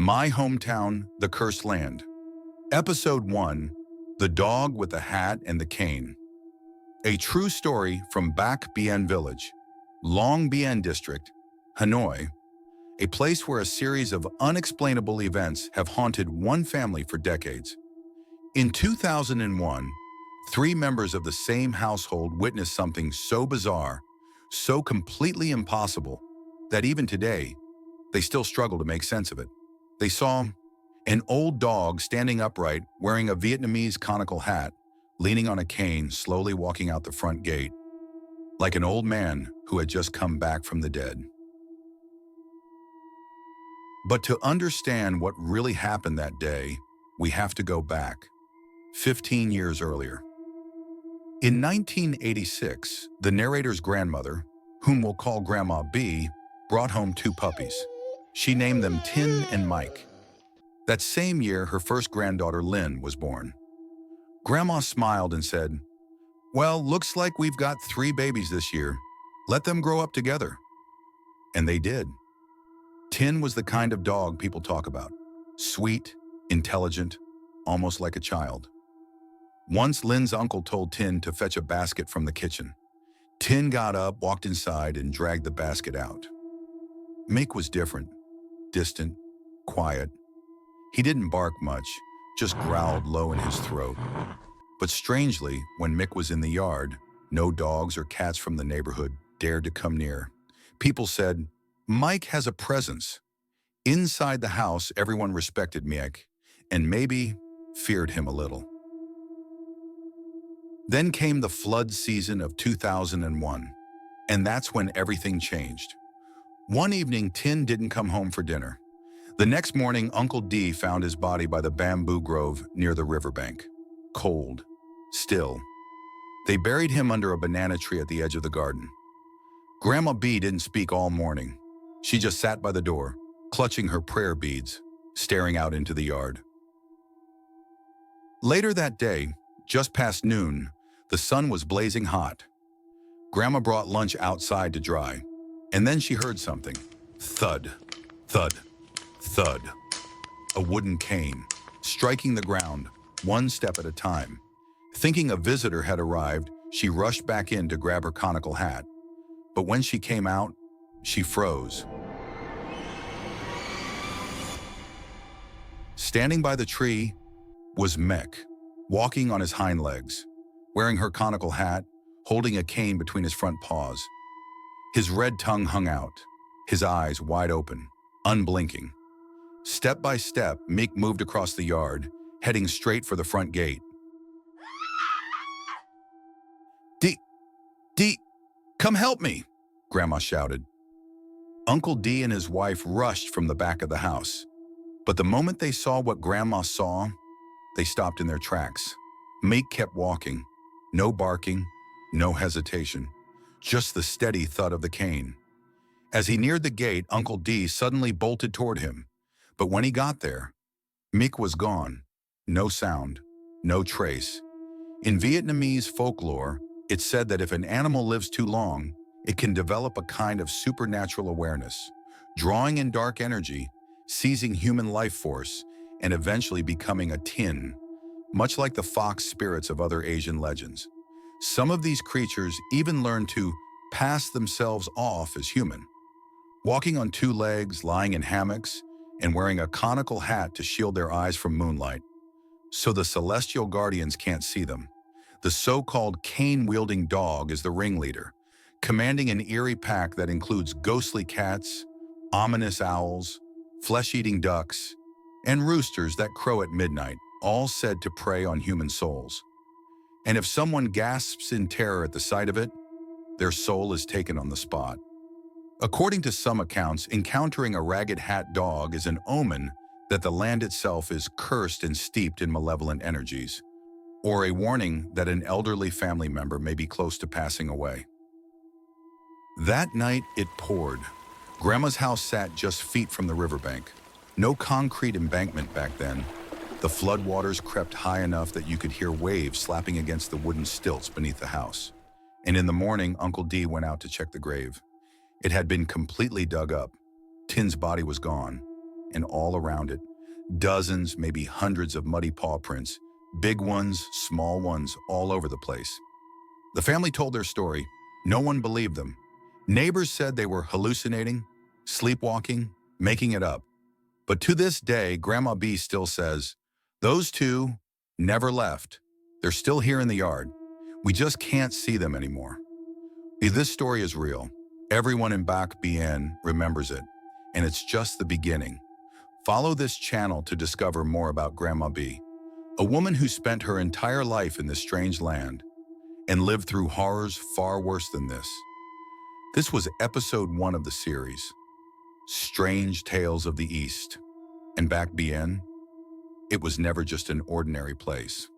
My Hometown, The Cursed Land. Episode 1, The Dog with the Hat and the Cane. A true story from Bắc Biên Village, Long Biên District, Hanoi, a place where a series of unexplainable events have haunted one family for decades. In 2001, 3 members of the same household witnessed something so bizarre, so completely impossible, that even today, they still struggle to make sense of it. They saw an old dog standing upright, wearing a Vietnamese conical hat, leaning on a cane, slowly walking out the front gate, like an old man who had just come back from the dead. But to understand what really happened that day, we have to go back 15 years earlier. In 1986, the narrator's grandmother, whom we'll call Grandma B, brought home 2 puppies. She named them Tin and Mike. That same year, her first granddaughter, Lynn, was born. Grandma smiled and said, "Well, looks like we've got 3 babies this year. Let them grow up together." And they did. Tin was the kind of dog people talk about. Sweet, intelligent, almost like a child. Once Lynn's uncle told Tin to fetch a basket from the kitchen. Tin got up, walked inside, and dragged the basket out. Mick was different, distant, quiet. He didn't bark much, just growled low in his throat. But strangely, when Mick was in the yard, no dogs or cats from the neighborhood dared to come near. People said, "Mike has a presence." Inside the house, everyone respected Mick, and maybe feared him a little. Then came the flood season of 2001, and that's when everything changed. One evening, Tin didn't come home for dinner. The next morning, Uncle D found his body by the bamboo grove near the riverbank. Cold, still. They buried him under a banana tree at the edge of the garden. Grandma B didn't speak all morning. She just sat by the door, clutching her prayer beads, staring out into the yard. Later that day, just past noon, the sun was blazing hot. Grandma brought lunch outside to dry, and then she heard something. Thud, thud, thud. A wooden cane, striking the ground, one step at a time. Thinking a visitor had arrived, she rushed back in to grab her conical hat. But when she came out, she froze. Standing by the tree was Mick, walking on his hind legs, wearing her conical hat, holding a cane between his front paws. His red tongue hung out, his eyes wide open, unblinking. Step by step, Mick moved across the yard, heading straight for the front gate. D, come help me, Grandma shouted. Uncle D and his wife rushed from the back of the house. But the moment they saw what Grandma saw, they stopped in their tracks. Mick kept walking. No barking, no hesitation, just the steady thud of the cane. As he neared the gate, Uncle D suddenly bolted toward him. But when he got there, Mick was gone. No sound, no trace. In Vietnamese folklore, it's said that if an animal lives too long, it can develop a kind of supernatural awareness, drawing in dark energy, seizing human life force, and eventually becoming a tin, much like the fox spirits of other Asian legends. Some of these creatures even learn to pass themselves off as human, walking on 2 legs, lying in hammocks, and wearing a conical hat to shield their eyes from moonlight, so the celestial guardians can't see them. The so-called cane-wielding dog is the ringleader, commanding an eerie pack that includes ghostly cats, ominous owls, flesh-eating ducks, and roosters that crow at midnight, all said to prey on human souls. And if someone gasps in terror at the sight of it, their soul is taken on the spot. According to some accounts, encountering a ragged hat dog is an omen that the land itself is cursed and steeped in malevolent energies, or a warning that an elderly family member may be close to passing away. That night, it poured. Grandma's house sat just feet from the riverbank. No concrete embankment back then. The floodwaters crept high enough that you could hear waves slapping against the wooden stilts beneath the house. And in the morning, Uncle D went out to check the grave. It had been completely dug up. Tin's body was gone, and all around it. Dozens, maybe hundreds of muddy paw prints, big ones, small ones, all over the place. The family told their story. No one believed them. Neighbors said they were hallucinating, sleepwalking, making it up. But to this day, Grandma B still says, those two never left. They're still here in the yard. We just can't see them anymore. This story is real. Everyone in Bắc Biên remembers it, and it's just the beginning. Follow this channel to discover more about Grandma B, a woman who spent her entire life in this strange land and lived through horrors far worse than this. This was episode 1 of the series, Strange Tales of the East. And Bắc Biên, it was never just an ordinary place.